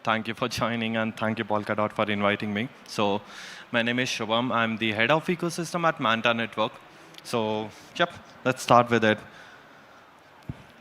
Thank you for joining and thank you Polkadot for inviting me. So my name is Shubham. I'm the head of ecosystem at Manta Network. So yep, let's start with it.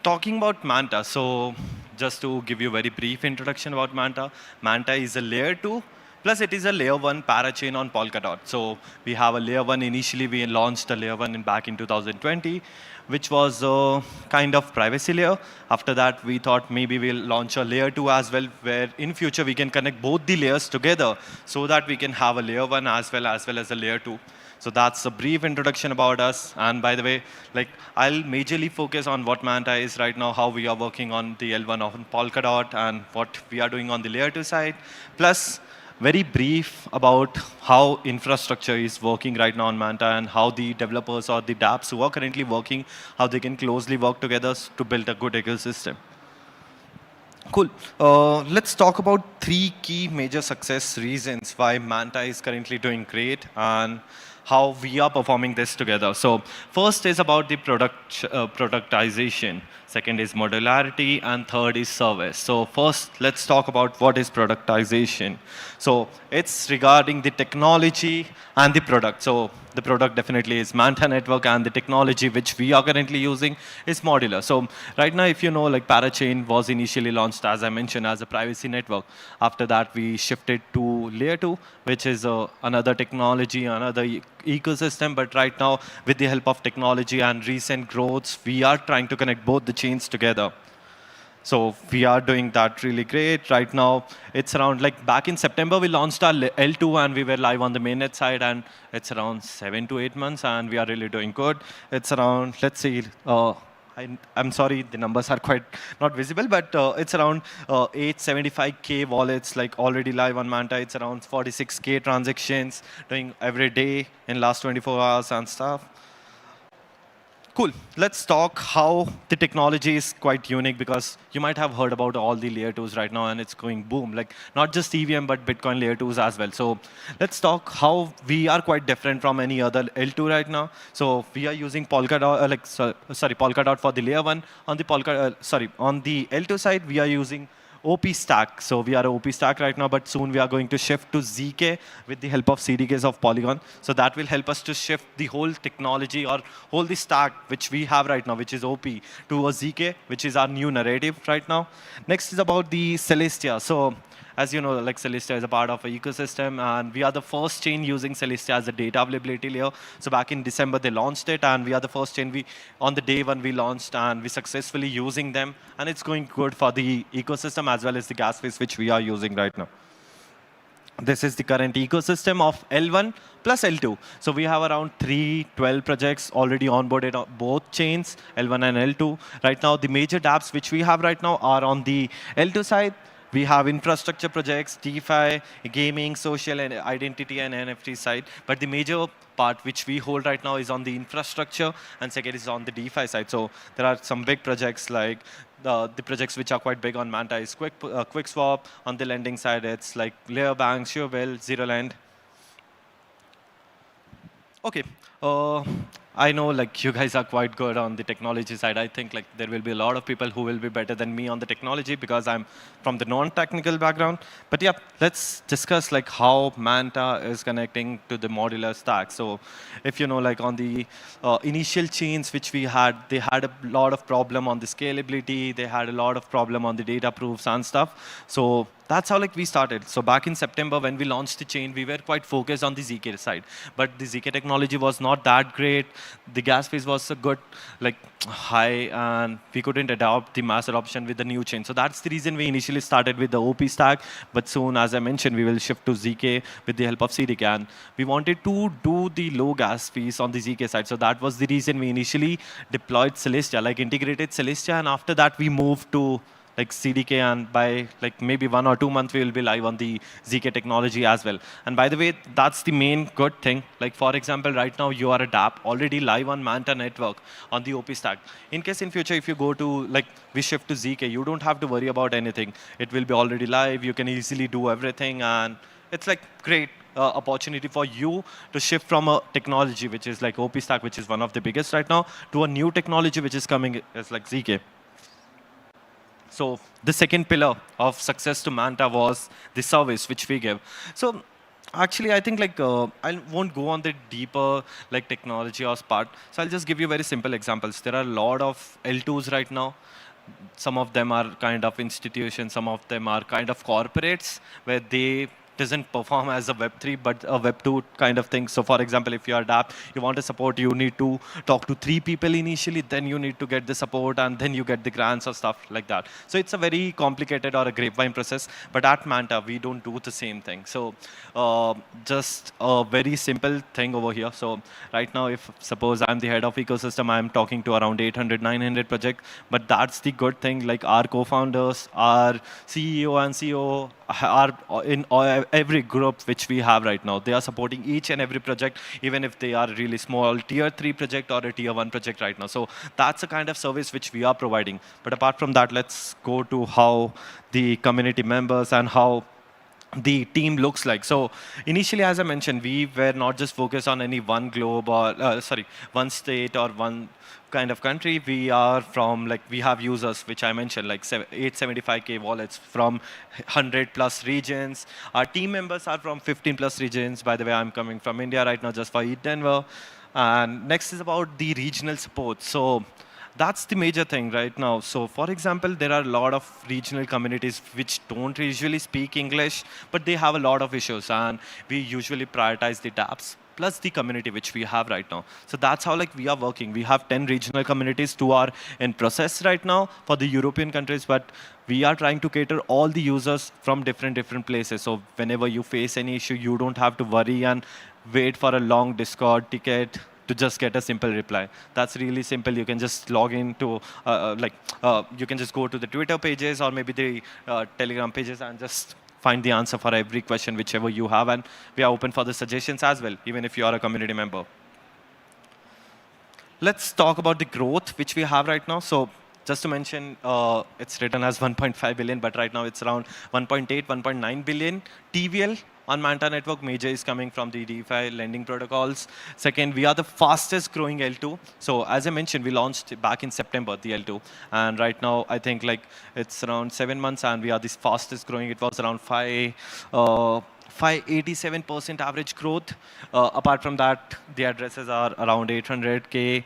Talking about Manta, so just to give you a very brief introduction about Manta, Manta is a layer 2, plus it is a layer 1 parachain on Polkadot. So we have a layer 1, initially we launched a layer 1 back in 2020, which was a kind of privacy layer. After that, we thought maybe we'll launch a layer 2 as well, where in future we can connect both the layers together so that we can have a layer 1 as well as a layer 2. So that's a brief introduction about us. And by the way, like I'll majorly focus on what Manta is right now, how we are working on the L1 on Polkadot, and what we are doing on the layer 2 side. Plus, very brief about how infrastructure is working right now on Manta and how the developers or the dApps who are currently working, how they can closely work together to build a good ecosystem. Cool. Let's talk about three key major success reasons why Manta is currently doing great and how we are performing this together. So first is about the productization. Second is modularity, and third is service. So first, let's talk about what is productization. So it's regarding the technology and the product. So the product definitely is Manta Network, and the technology which we are currently using is modular. So right now, if you know, like Parachain was initially launched, as I mentioned, as a privacy network. After that, we shifted to layer 2, which is another technology, another ecosystem. But right now, with the help of technology and recent growths, we are trying to connect both the chains together. So we are doing that really great. Right now, it's around, like back in September, we launched our L2 and we were live on the mainnet side, and it's around 7 to 8 months and we are really doing good. It's around, let's see, I'm sorry, the numbers are quite not visible, but it's around 875K wallets like already live on Manta. It's around 46K transactions doing every day in last 24 hours and stuff. Cool. Let's talk how the technology is quite unique, because you might have heard about all the layer 2s right now and it's going boom. Like not just EVM, but Bitcoin layer 2s as well. So let's talk how we are quite different from any other L2 right now. So we are using Polkadot, Polkadot for the layer 1. On the on the L2 side, we are using OP stack. So we are a OP stack right now, but soon we are going to shift to ZK with the help of CDKs of Polygon. So that will help us to shift the whole technology or whole the stack which we have right now, which is OP, to a ZK, which is our new narrative right now. Next is about the Celestia. So as you know, like Celestia is a part of an ecosystem, and we are the first chain using Celestia as a data availability layer. So back in December, they launched it, and we are the first chain on the day one we launched, and we successfully using them. And it's going good for the ecosystem as well as the gas fees which we are using right now. This is the current ecosystem of L1 plus L2. So we have around 312 projects already onboarded on both chains, L1 and L2. Right now, the major dApps which we have right now are on the L2 side. We have infrastructure projects, DeFi, gaming, social and identity and NFT side. But the major part which we hold right now is on the infrastructure, and second is on the DeFi side. So there are some big projects, like the projects which are quite big on Manta is QuickSwap. On the lending side, it's like Layer Bank, Surebill, ZeroLend. Okay. I know like you guys are quite good on the technology side. I think like there will be a lot of people who will be better than me on the technology because I'm from the non-technical background. But yeah, let's discuss like how Manta is connecting to the modular stack. So if you know, like on the initial chains which we had, they had a lot of problem on the scalability. They had a lot of problem on the data proofs and stuff. So that's how like we started. So back in September when we launched the chain, we were quite focused on the ZK side. But the ZK technology was not that great. The gas fees was a good, like high, and we couldn't adopt the mass adoption with the new chain. So that's the reason we initially started with the OP stack. But soon, as I mentioned, we will shift to ZK with the help of CDK. And we wanted to do the low gas fees on the ZK side. So that was the reason we initially deployed Celestia, like integrated Celestia. And after that, we moved to like CDK, and by like maybe 1 or 2 months, we will be live on the ZK technology as well. And by the way, that's the main good thing. Like for example, right now you are a dApp already live on Manta Network on the OP stack. In case in future, if you go to like we shift to ZK, you don't have to worry about anything. It will be already live. You can easily do everything, and it's like great opportunity for you to shift from a technology which is like OP stack, which is one of the biggest right now, to a new technology which is coming as like ZK. So the second pillar of success to Manta was the service which we give. So actually, I think like I won't go on the deeper like technology or part. So I'll just give you very simple examples. There are a lot of L2s right now. Some of them are kind of institutions, some of them are kind of corporates where they doesn't perform as a Web3 but a Web2 kind of thing. So for example, if you are Dapp, you want to support, you need to talk to 3 people initially, then you need to get the support and then you get the grants or stuff like that. So it's a very complicated or a grapevine process, but at Manta, we don't do the same thing. So just a very simple thing over here. So right now, if suppose I'm the head of ecosystem, I'm talking to around 800, 900 projects, but that's the good thing, like our co-founders, our CEO and CEO are in every group which we have right now. They are supporting each and every project, even if they are really small, tier 3 project or a tier 1 project right now. So that's a kind of service which we are providing. But apart from that, let's go to how the community members and how the team looks like. So initially, as I mentioned, we were not just focused on any one globe or, one state or one kind of country. We are from, like, we have users, which I mentioned, like 875K wallets from 100 plus regions. Our team members are from 15 plus regions. By the way, I'm coming from India right now just for Eat Denver. And next is about the regional support. So that's the major thing right now. So for example, there are a lot of regional communities which don't usually speak English, but they have a lot of issues, and we usually prioritize the tabs plus the community which we have right now. So that's how like we are working. We have 10 regional communities, 2 are in process right now for the European countries, but we are trying to cater all the users from different places. So whenever you face any issue, you don't have to worry and wait for a long Discord ticket to just get a simple reply. That's really simple. You can just log into, you can just go to the Twitter pages or maybe the Telegram pages and just find the answer for every question, whichever you have. And we are open for the suggestions as well, even if you are a community member. Let's talk about the growth which we have right now. So just to mention, it's written as 1.5 billion, but right now it's around 1.8, 1.9 billion TVL on Manta network. Major is coming from the DeFi lending protocols. Second, we are the fastest growing L2. So as I mentioned, we launched back in September, the L2. And right now, I think like it's around 7 months and we are the fastest growing. It was around 587% average growth. Apart from that, the addresses are around 800K.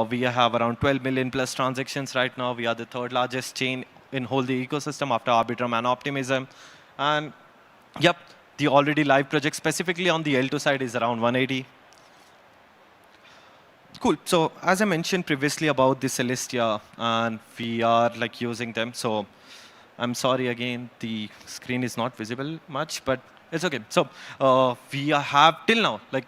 We have around 12 million plus transactions right now. We are the third largest chain in whole the ecosystem after Arbitrum and Optimism. And yep, the already live project specifically on the L2 side is around 180. Cool. So as I mentioned previously about the Celestia, and we are like using them. So I'm sorry again, the screen is not visible much, but it's okay. So we have till now, like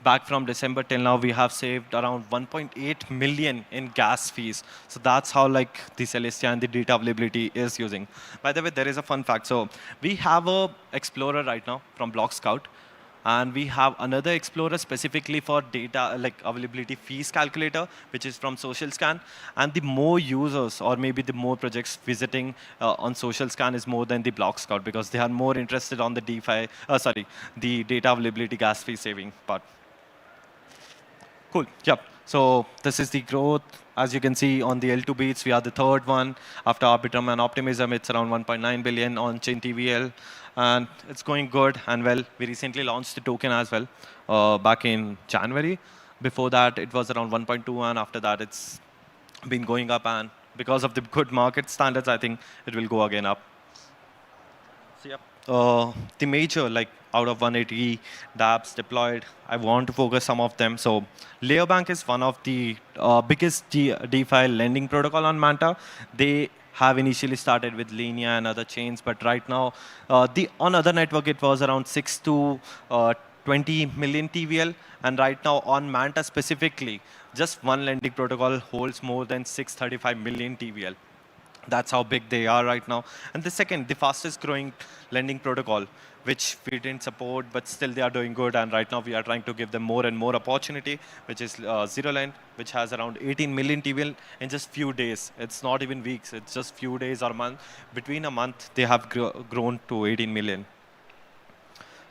back from December till now, we have saved around 1.8 million in gas fees. So that's how like the Celestia and the data availability is using. By the way, there is a fun fact. So we have a Explorer right now from Block Scout. And we have another Explorer specifically for data, like availability fees calculator, which is from Social Scan. And the more users or maybe the more projects visiting on Social Scan is more than the Block Scout because they are more interested on the the data availability gas fee saving part. Cool. Yep. So this is the growth. As you can see on the L2 beats, we are the third one. After Arbitrum and Optimism, it's around 1.9 billion on chain TVL. And it's going good and well. We recently launched the token as well back in January. Before that, it was around 1.2, and after that, it's been going up. And because of the good market standards, I think it will go again up. So, yep. The major, like out of 180 dApps deployed, I want to focus some of them. So Layer is one of the biggest DeFi lending protocol on Manta. They have initially started with Linea and other chains, but right now, on other network, it was around 6 to 20 million TVL. And right now on Manta specifically, just one lending protocol holds more than 635 million TVL. That's how big they are right now. And the second, the fastest growing lending protocol, which we didn't support, but still they are doing good. And right now we are trying to give them more and more opportunity, which is ZeroLend, which has around 18 million TVL in just few days. It's not even weeks, it's just few days or month. Between a month, they have grown to 18 million.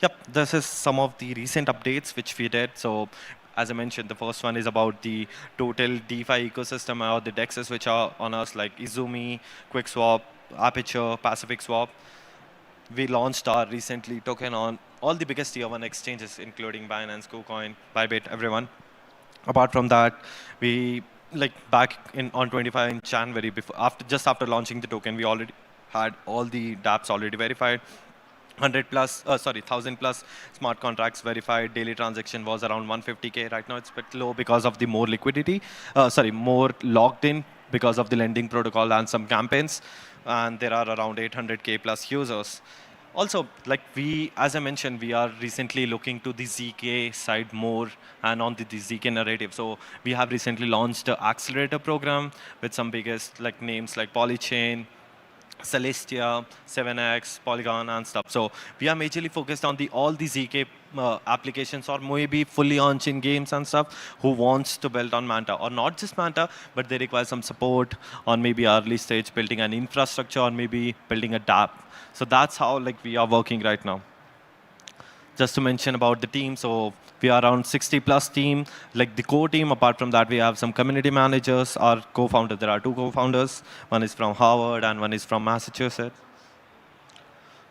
Yep, this is some of the recent updates which we did. So as I mentioned, the first one is about the total DeFi ecosystem or the DEXs which are on us like Izumi, QuickSwap, Aperture, Pacific Swap. We launched our recently token on all the biggest tier one exchanges, including Binance, KuCoin, Bybit, everyone. Apart from that, we like back in on 25 in January, before after just after launching the token, we already had all the dApps already verified. 100 plus, sorry, 1000 plus smart contracts verified. Daily transaction was around 150K. Right now it's a bit low because of the more liquidity, sorry, more locked in because of the lending protocol and some campaigns. And there are around 800K plus users. Also, like as I mentioned, we are recently looking to the ZK side more and on the ZK narrative. So we have recently launched an accelerator program with some biggest like names like Polychain, Celestia, 7x, Polygon, and stuff. So we are majorly focused on the all the ZK applications or maybe fully on-chain games and stuff who wants to build on Manta, or not just Manta, but they require some support on maybe early stage building an infrastructure or maybe building a dApp. So that's how like we are working right now. Just to mention about the team, so we are around 60 plus team, like the core team. Apart from that, we have some community managers, our co-founders. There are two co-founders. One is from Harvard and one is from Massachusetts.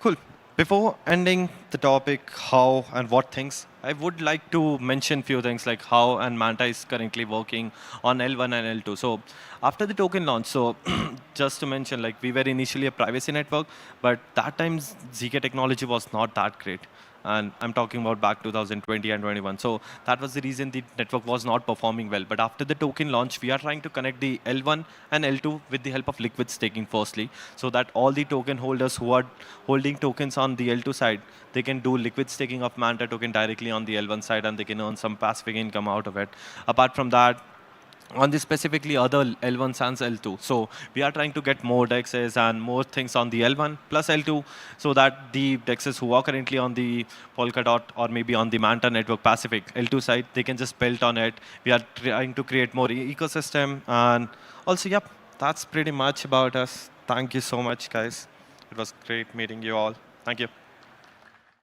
Cool. Before ending the topic, how and what things, I would like to mention few things like how and Manta is currently working on L1 and L2. So after the token launch, so just to mention, like we were initially a privacy network, but that time ZK technology was not that great. And I'm talking about back 2020 and 21. So that was the reason the network was not performing well. But after the token launch, we are trying to connect the L1 and L2 with the help of liquid staking firstly, so that all the token holders who are holding tokens on the L2 side, they can do liquid staking of Manta token directly on the L1 side and they can earn some passive income out of it. Apart from that, on the specifically other L1 sans L2. So we are trying to get more DEXs and more things on the L1 plus L2 so that the DEXs who are currently on the Polkadot or maybe on the Manta network Pacific L2 side, they can just build on it. We are trying to create more ecosystem. And also, yep, that's pretty much about us. Thank you so much, guys. It was great meeting you all. Thank you.